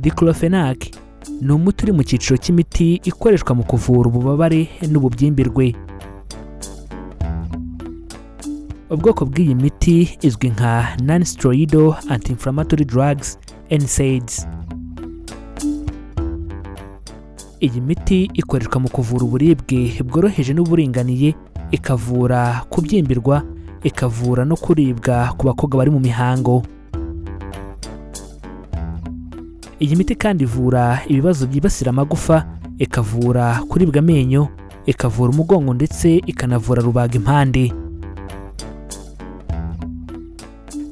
Diclofenac ni umuti uri mu cyiciro cy'imiti ikoreshwa mu kuvura ububabare n'ububyimbirwe. Ubwoko bw'iyi miti izwi nka non-steroidal anti-inflammatory drugs (NSAIDs). Iyi miti ikoreshwa mu kuvura uburibwe bworoheje n'uburinganiye, ikavura kubyimbirwa, ikavura no kuribwa ku bakobwa bari mu mihango. Iyi miti kandi ivura ibibazo byibasira amagufa, ikavura kuribwa amenyo, ikavura umugongo ndetse ikanavura rubagimpande.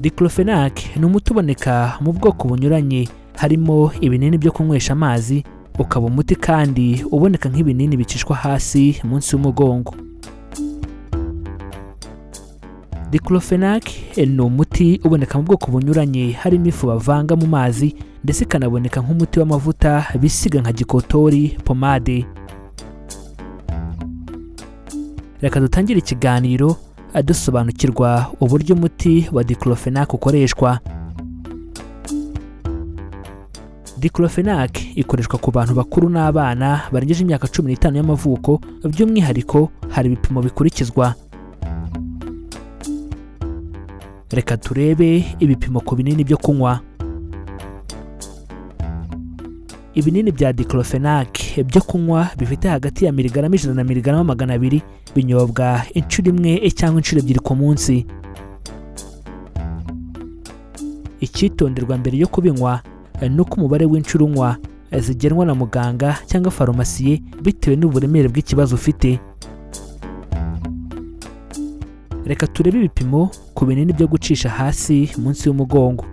Diclofenac ni umuti uboneka mu bwoko bunyuranye, harimo ibinini byo kunywesha amazi, ukaba umuti kandi uboneka nk'ibinini bicishwa hasi munsi y'umugongo. Diclofenac ni umuti uboneka mu bwoko bunyuranye, harimo ifu bavanga mu mazi ndetse ikanaboneka nk'umuti w'amavuta bisiga nka gikotori pomade. Reka dutangire ikiganiro dusobanukirwa uburyo umuti wa Diclofenac ukoreshwa. Diclofenac ikoreshwa ku bantu bakuru n'abana barengeje imyaka 15 y'amavuko. By'umwihariko hari ibipimo bikurikizwa. Reka turebe ibipimo ku binini byo kunywa. Ibinini bya Diclofenac byo kunywa bifite hagati ya miligarama 100 na miligarama 200 binyobwa inshuro imwe cyangwa inshuro ebyiri ku munsi. Icyitonderwa mbere yo kubinywa nuko umubare w'inshuro unywa zigenwa na muganga cyangwa farumasiye bitewe n'uburemere bw'ikibazo ufite. Reka turebe ibipimo ku binini byo gucisha hasi munsi y'umugongo.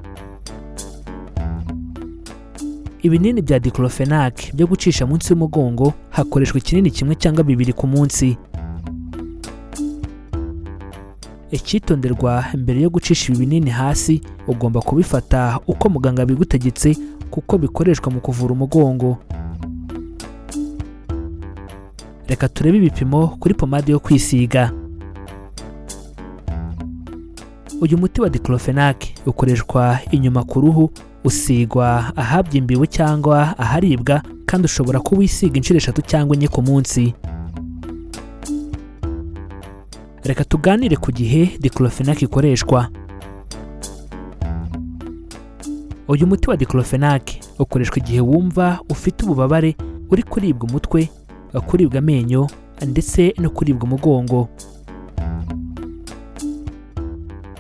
Ibinini bya Diclofenac byo gucisha munsi y'umugongo hakoreshwa ikinini kimwe cyangwa 2 ku munsi. Icyitonderwa mbere yo gucisha ibi binini hasi, ugomba kubifata uko muganga bigutegetse kuko bikoreshwa mu kuvura umugongo. Reka turebe ibipimo kuri pomade yo kwisiga. Uyu muti wa Diclofenac ukoreshwa inyuma ku ruhu, usigwa ahabyimbiwe cyangwa aharibwa, kandi ushobora kuwisiga inshuro 3 cyangwa 4 ku munsi. Reka tuganire ku gihe Diclofenac ikoreshwa. Uyu muti wa Diclofenac ukoreshwa igihe wumva ufite ububabare, uri kuribwa umutwe, kuribwa amenyo ndetse no kuribwa umugongo.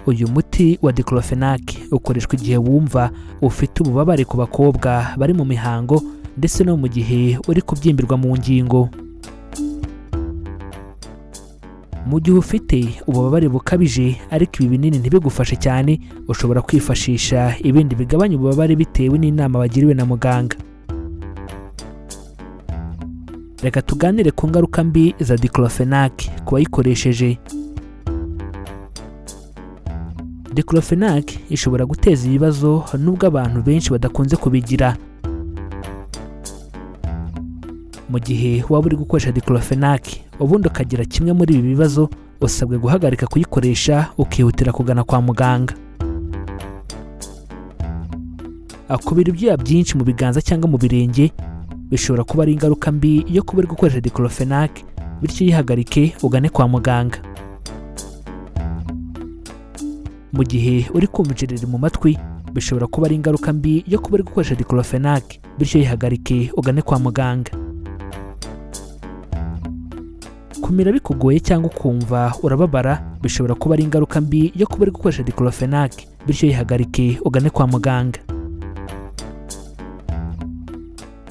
Uyu muti wa Diclofenac ukoreshwa igihe wumva ufite ububabare ku bakobwa bari mu mihango ndetse no mu gihe uri kubyimbirwa mu ngingo. Mu gihe ufite ububabare bukabije ariko ibi binini ntibigufashe cyane, ushobora kwifashisha ibindi bigabanya ububabare bitewe n'inama wagiriwe na muganga. Reka tuganire ku ngaruka mbi za Diclofenac ku bayikoresheje. Diclofenac ishobora guteza ibibazo nubwo abantu benshi badakunze kubigira. Mu gihe waba uri gukoresha Diclofenac ubundi ukagira kimwe muri ibi bibazo, usabwe guhagarika kuyikoresha ukihutira kugana kwa muganga. Kubira ibyuya byinshi mu biganza cyangwa mu birenge bishobora kuba ari ingaruka mbi yo kuba uri gukoresha Diclofenac, bityo yihagarike ugane kwa muganga. Mu gihe uri kumva injereri mu matwi bishobora kuba ari ingaruka mbi yo kuba uri gukoresha Diclofenac, bityo yihagarike ugane kwa muganga. Kumira bikugoye cyangwa ukumva urababara bishobora kuba ari ingaruka mbi yo kuba uri gukoresha Diclofenac, bityo yihagarike ugane kwa muganga.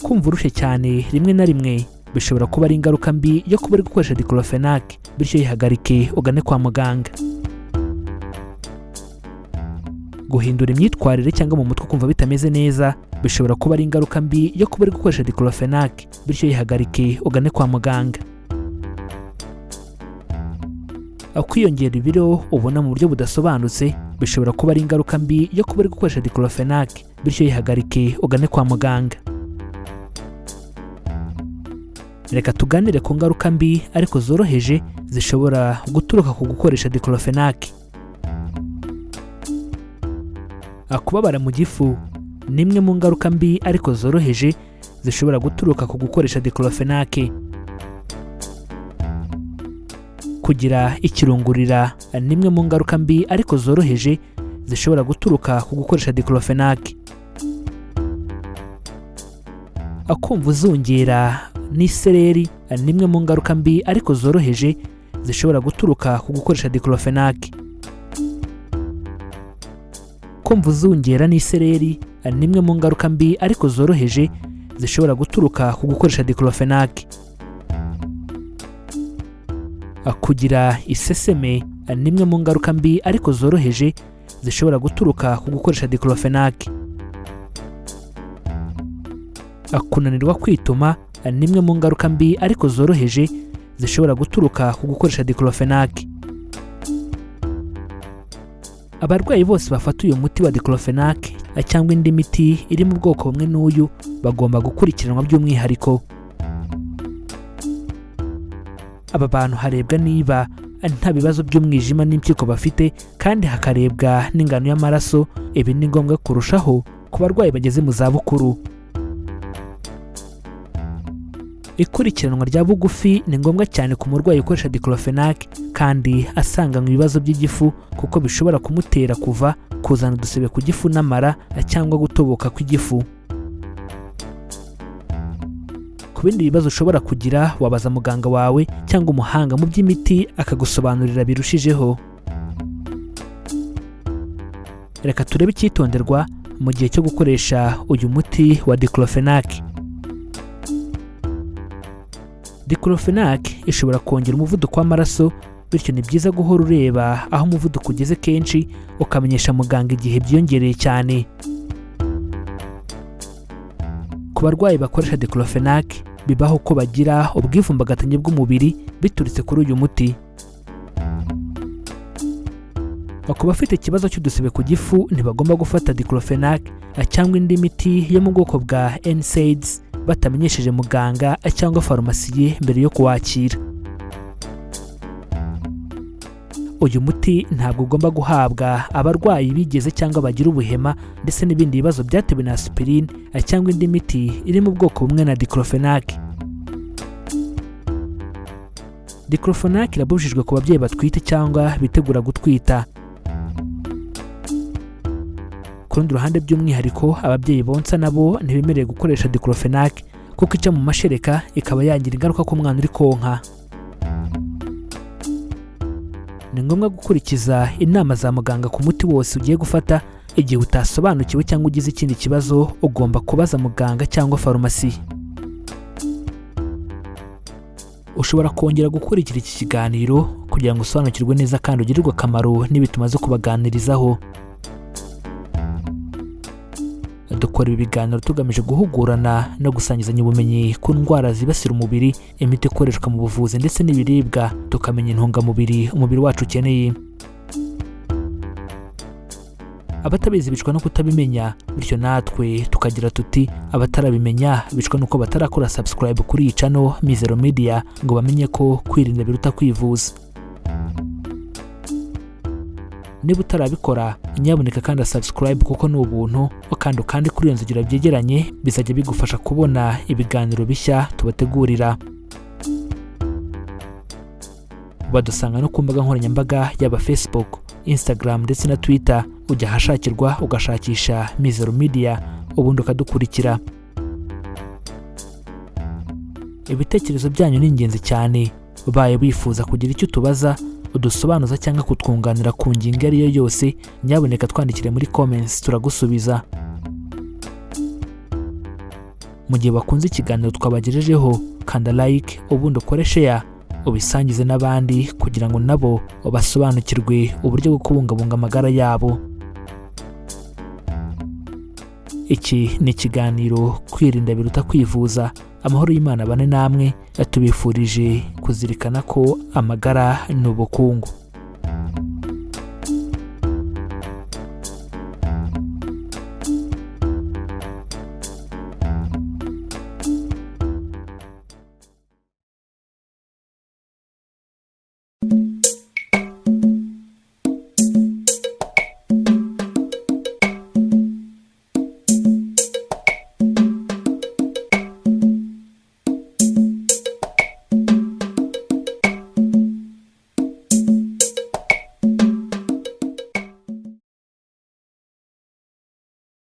Kumva urushye cyane rimwe na rimwe bishobora kuba ari ingaruka mbi yo kuba uri gukoresha Diclofenac, bityo yihagarike ugane kwa muganga. Guhindura imyitwarire cyangwa mu mutwe kumva bitameze neza bishobora kuba ari ingaruka mbi yo kuba uri gukoresha Diclofenac, bityo yihagarike ugane kwa muganga. Kwiyongera ibiro ubona mu buryo budasobanutse bishobora kuba ari ingaruka mbi yo kuba uri gukoresha Diclofenac, bityo yihagarike ugane kwa muganga. Reka tuganire ku ngaruka mbi ariko zoroheje zishobora guturuka ku gukoresha Diclofenac. Kubabara mu gifu ni imwe mu ngaruka mbi ariko zoroheje zishobora guturuka ku gukoresha diclofenac. Kugira ikirungurira ni imwe mu ngaruka mbi ariko zoroheje zishobora guturuka ku gukoresha diclofenac. Kumva uzungera n'isereri ni imwe mu ngaruka mbi ariko zoroheje zishobora guturuka ku gukoresha diclofenac. Kumva uzungera n'isereri ni imwe mu ngaruka mbi ariko zoroheje zishobora guturuka ku gukoresha diclofenac. Kugira iseseme ni imwe mu ngaruka mbi ariko zoroheje zishobora guturuka ku gukoresha diclofenac. Kunanirwa kwituma ni imwe mu ngaruka mbi ariko zoroheje zishobora guturuka ku gukoresha diclofenac. Abarwayi bose bafata uyu muti wa diclofenac cyangwa indi miti iri mu bwoko bumwe n'uyu bagomba gukurikiranwa by'umwihariko. Aba bantu harebwa niba nta bibazo by'umwijima n'impyiko bafite kandi hakarebwa n'ingano y'amaraso. Ibi ni ngombwa kurushaho ku barwayi bageze mu zabukuru. Ikurikiranwa rya bugufi ni ngombwa cyane ku murwayi ukoresha diclofenac kandi asanganywe ibibazo by'igifu kuko bishobora kumutera kuzana udusebe ku gifu n'amara cyangwa gutoboka kw'igifu. Ku bindi bibazo ushobora kugira wabaza muganga wawe cyangwa umuhanga mu by'imiti akagusobanurira birushijeho. Reka turebe icyitonderwa mu gihe cyo gukoresha uyu muti wa diclofenac. Diclofenac ishobora kongera umuvuduko w'amaraso, bityo ni byiza guhora ureba aho umuvuduko ugeze kenshi ukamenyesha muganga igihe byiyongereye cyane. Ku barwayi bakoresha diclofenac bibaho ko bagira ubwivumbagatanye bw'umubiri biturutse kuri uyu muti. Ku bafite ikibazo cy'udusebe ku gifu ntibagomba gufata diclofenac cyangwa indi miti yo mu bwoko bwa NSAIDs batamenyesheje muganga cyangwa farumasiye mbere yo kuwakira. Uyu muti ntabwo ugomba guhabwa abarwayi bigeze cyangwa bagira ubuhema ndetse n'ibindi bibazo byatewe na aspirin cyangwa indi miti iri mu bwoko bumwe na diclofenac. Diclofenac irabujijwe ku babyeyi batwite cyangwa bitegura gutwita. Ku rundi ruhande by'umwihariko ababyeyi bonsa nabo ntibemerewe gukoresha diclofenac kuko ica mu mashereka ikaba yagira ingaruka ku mwana uri konka. Ni ngombwa gukurikiza inama za muganga ku muti wose ugiye gufata. Igihe utasobanukiwe cyangwa ugize ikindi kibazo ugomba kubaza muganga cyangwa farumasi. Ushobora kongera gukurikira iki kiganiro kugira ngo usobanukirwe neza kandi ugirirwe akamaro n'ibitumaze kubaganirizaho. Dukora ibi biganiro tugamije guhugurana no gusangizanya ubumenyi ku ndwara zibasira umubiri, imiti ikoreshwa mu buvuzi ndetse n'ibiribwa, tukamenya intungamubiri umubiri wacu ukeneye. Abatabizi bicwa no kutabimenya, bityo natwe tukagira tuti abatarabimenya bicwa nuko batarakora subscribe kuri iyi channel Mizero Media ngo bamenye ko kwirinda biruta kwivuza. Niba utarabikora nyabuneka kandi subscribe kuko ni ubuntu, kandi kuri iyo nzogera byegeranye bizajya bigufasha kubona ibiganiro bishya tubategurira. Badusanga no ku mbuga nkoranyambaga yaba Facebook, Instagram ndetse na Twitter. Ujya ahashakirwa ugashakisha Mizero Media ubundi ukadukurikira. Ibitekerezo byanyu ni ingenzi cyane. Ubaye wifuza kugira icyo tubaza, udusobanuza cyangwa kutwunganira ku ngingo ariyo yose, nyabuneka twandikire muri comments turagusubiza. Mu gihe wakunze ikiganiro twabagejejeho, kanda like ubundi ukore share ubisangize n'abandi kugira ngo nabo basobanukirwe uburyo bwo kubungabunga amagara yabo. Iki ni ikiganiro kwirinda biruta kwivuza. Amahoro y'Imana bane namwe, tubifurije kuzirikana ko amagara ni ubukungu.